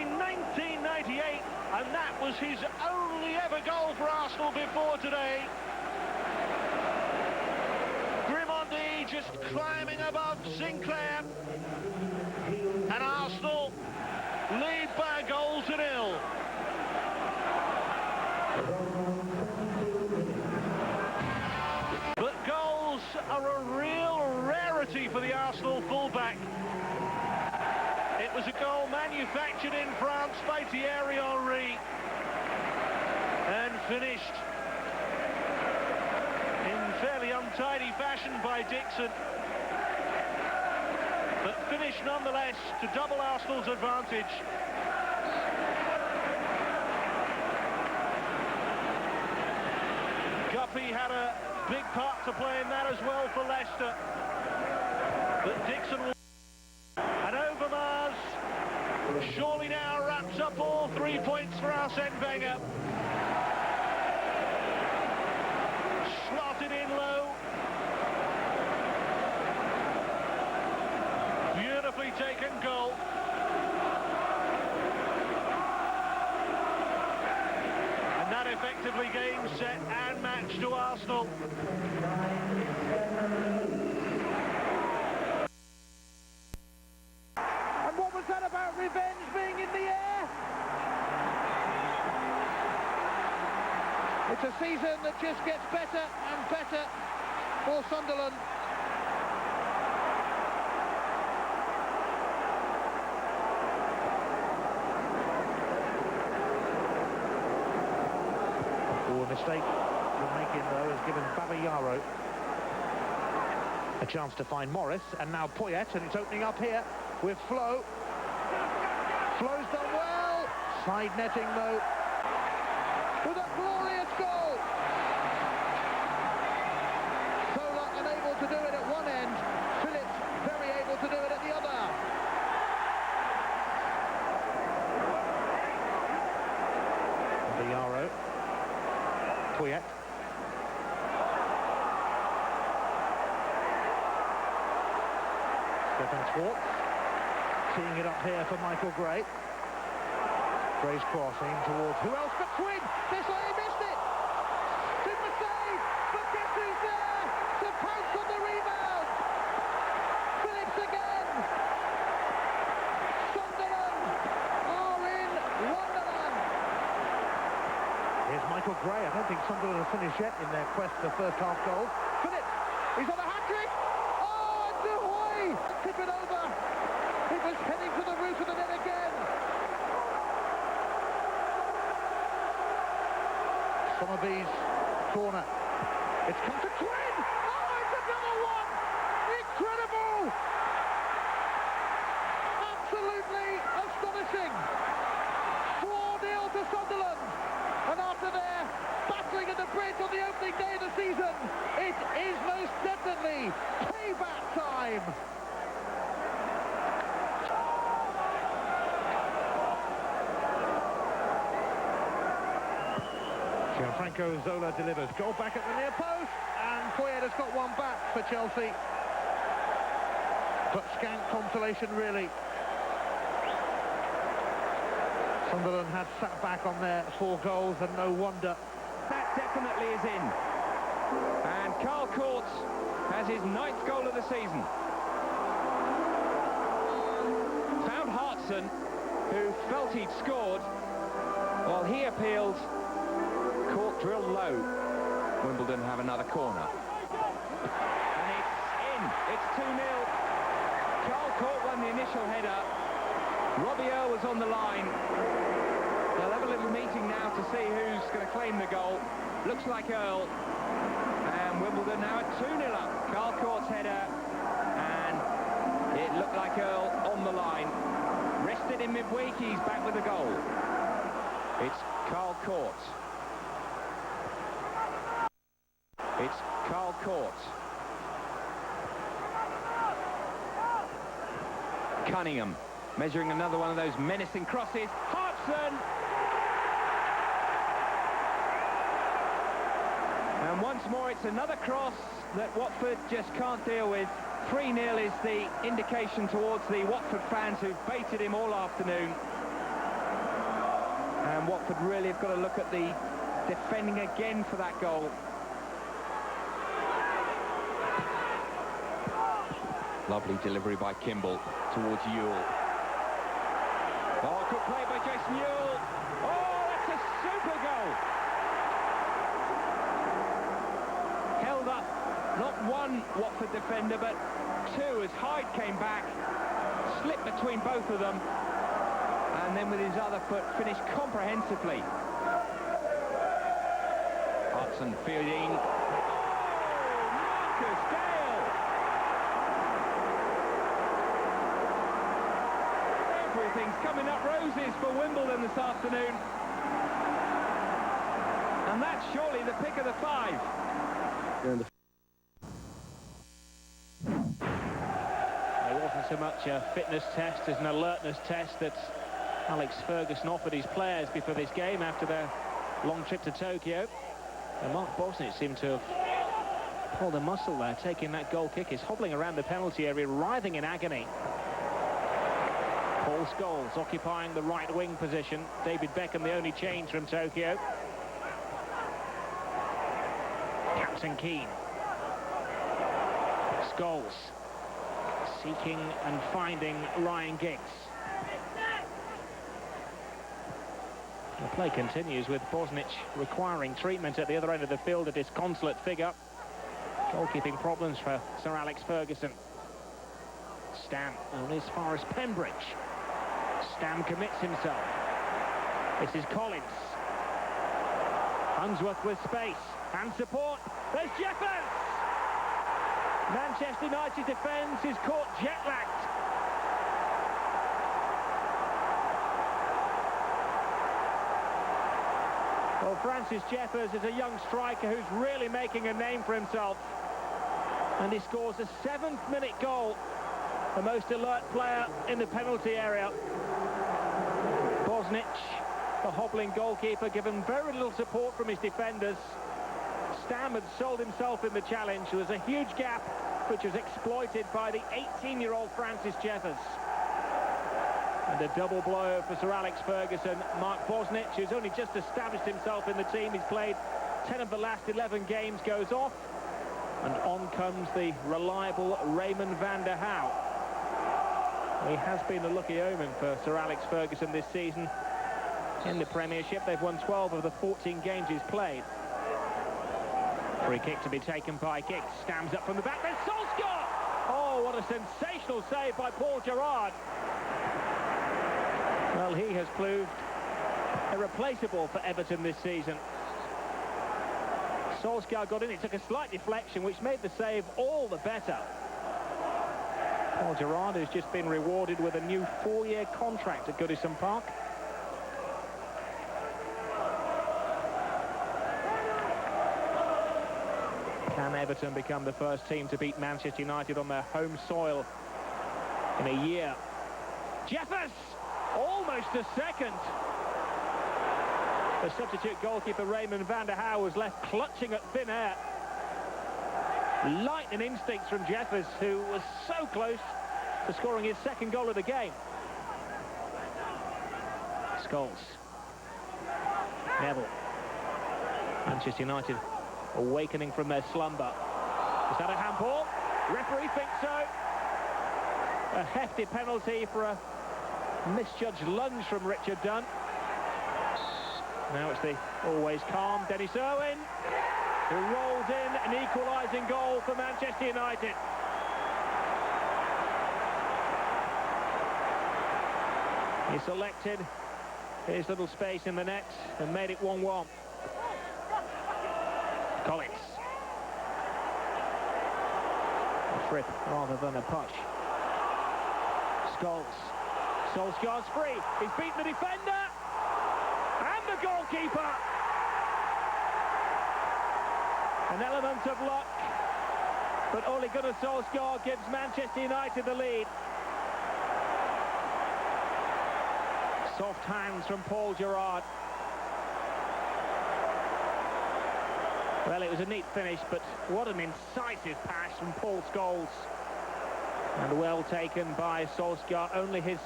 February 1998, and that was his only ever goal for Arsenal before today. Grimaldi just climbing above Sinclair, and Arsenal lead by a goal to nil. But goals are a real rarity for the Arsenal fullback. It was a goal manufactured in France by Thierry Henry and finished in fairly untidy fashion by Dixon, but finished nonetheless to double Arsenal's advantage. Guppy had a big part to play in that as well for Leicester, but Dixon will... And Overmars surely now wraps up all 3 points for Arsene Wenger. Slotted in low. Beautifully taken goal. And that effectively game set and match to Arsenal. And what was that about revenge being in the air? It's a season that just gets better and better for Sunderland. A mistake we're making, though, has given Babayaro a chance to find Morris, and now Poyet, and it's opening up here with Flo. Flo's done well. Side netting, though. With a glorious goal. Zola unable to do it at one end. Phillips very able to do it at the other. Babayaro. Poyet. Stefan Schwartz. Seeing it up here for Michael Gray. Gray's crossing towards who else but Twin? Desley missed it! Super save! But guess who's there? To pounce on the rebound! Phillips again! Sunderland are in Wonderland! Here's Michael Gray. I don't think Sunderland have finished yet in their quest for first half goals. Phillips! He's on a hat-trick! Oh, and Duhoy! Tip it over! It was heading to the roof of the net again! Somerby's corner. It's come to Twin! Oh, it's another one! Incredible! Absolutely astonishing! 4-0 to Sunderland! And after their battling at the bridge on the opening day of the season, it is most definitely payback time! Gianfranco Zola delivers. Goal back at the near post, and Poyet has got one back for Chelsea. But scant consolation, really. Sunderland had sat back on their 4 goals, and no wonder. That definitely is in. And Carl Courts has his 9th goal of the season. Found Hartson, who felt he'd scored, while he appealed. Court drilled low. Wimbledon have another corner. And it's in. It's 2-0. Carl Court won the initial header. Robbie Earle was on the line. They'll have a little meeting now to see who's going to claim the goal. Looks like Earle. And Wimbledon now at 2-0 up. Carl Court's header. And it looked like Earle on the line. Rested in midweek. He's back with the goal. It's Carl Court. It's Carl Court. Cunningham measuring another one of those menacing crosses. Hartson! And once more it's another cross that Watford just can't deal with. 3-0 is the indication towards the Watford fans who've baited him all afternoon. And Watford really have got to look at the defending again for that goal. Lovely delivery by Kimball towards Ewell. Oh, good play by Jason Ewell. Oh, that's a super goal. Held up not one Watford defender, but two as Hyde came back, slipped between both of them, and then with his other foot finished comprehensively. Hudson fielding. Oh, Marcus Gale! Everything's coming up roses for Wimbledon this afternoon. And that's surely the pick of the five. It wasn't so much a fitness test as an alertness test that Alex Ferguson offered his players before this game after their long trip to Tokyo. And Mark Bosnich seemed to have pulled a muscle there, taking that goal kick. He's hobbling around the penalty area, writhing in agony. Paul Scholes occupying the right wing position. David Beckham the only change from Tokyo. Captain Keane. Scholes seeking and finding Ryan Giggs. The play continues with Bosnich requiring treatment at the other end of the field, a disconsolate figure. Goalkeeping problems for Sir Alex Ferguson. Stam only as far as Pembridge. Stam commits himself. This is Collins. Unsworth with space and support. There's Jeffers! Manchester United defence is caught jet-lagged. Well, Francis Jeffers is a young striker who's really making a name for himself. And he scores a 7th-minute goal. The most alert player in the penalty area. Bosnich, the hobbling goalkeeper, given very little support from his defenders. Stam had sold himself in the challenge. There was a huge gap which was exploited by the 18-year-old Francis Jeffers. And a double blow for Sir Alex Ferguson. Mark Bosnich, who's only just established himself in the team, he's played 10 of the last 11 games, goes off. And on comes the reliable Raymond van der Houw. He has been a lucky omen for Sir Alex Ferguson this season. In the Premiership, they've won 12 of the 14 games he's played. Free kick to be taken by Giggs. Stands up from the back. There's Solskjaer! Oh, what a sensational save by Paul Gerrard. Well, he has proved irreplaceable for Everton this season. Solskjaer got in. It took a slight deflection, which made the save all the better. Paul Gerrard has just been rewarded with a new 4-year contract at Goodison Park. Can Everton become the first team to beat Manchester United on their home soil in a year? Jeffers! Almost a second. The substitute goalkeeper Raymond van der Houw was left clutching at thin air. Lightning instincts from Jeffers, who was so close to scoring his second goal of the game. Scholes. Neville. Manchester United awakening from their slumber. Is that a handball? Referee thinks so. A hefty penalty for a misjudged lunge from Richard Dunn. Now it's the always calm Dennis Irwin, who rolls in an equalising goal for Manchester United. He selected his little space in the net and made it 1-1. Collins. A trip rather than a push. Scholes. Solskjaer's free. He's beaten the defender. And the goalkeeper. An element of luck. But Ole Gunnar Solskjaer gives Manchester United the lead. Soft hands from Paul Gerrard. Well, it was a neat finish, but what an incisive pass from Paul Scholes. And well taken by Solskjaer, only his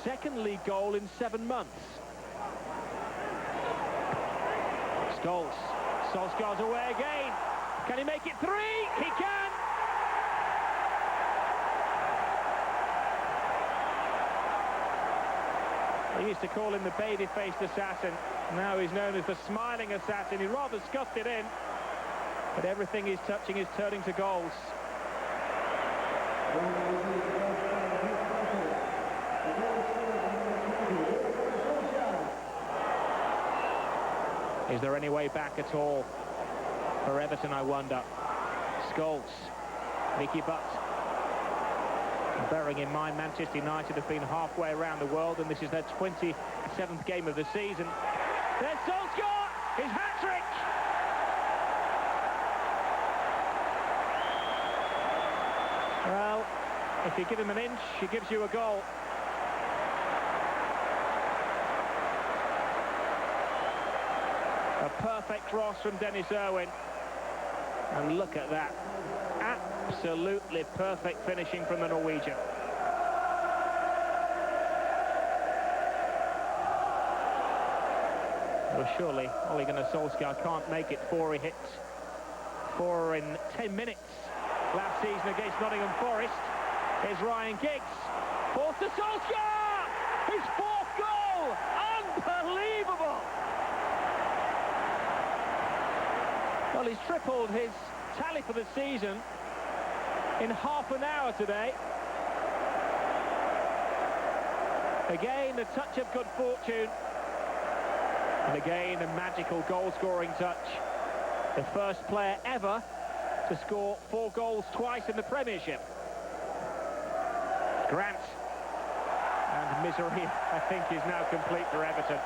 second league goal in 7 months. Scholes. Solskjaer's away again. Can he make it 3? He can! They used to call him the baby-faced assassin. Now he's known as the smiling assassin. He rather scuffed it in, but everything he's touching is turning to goals. Is there any way back at all for Everton, I wonder? Scholes, Mickey Butt. Bearing in mind, Manchester United have been halfway around the world, and this is their 27th game of the season. There's Solskjaer, his hat-trick! Well, if you give him an inch, he gives you a goal. A perfect cross from Dennis Irwin. And look at that. Absolutely perfect finishing from the Norwegian. Well, surely Ole Gunnar Solskjaer can't make it 4 he hits. 4 in 10 minutes last season against Nottingham Forest. Here's Ryan Giggs. Fourth to Solskjaer! His 4th goal! Unbelievable! Well, he's tripled his tally for the season in half an hour today. Again, a touch of good fortune. And again, a magical goal-scoring touch. The first player ever to score 4 goals twice in the Premiership. Grant. And misery, I think, is now complete for Everton.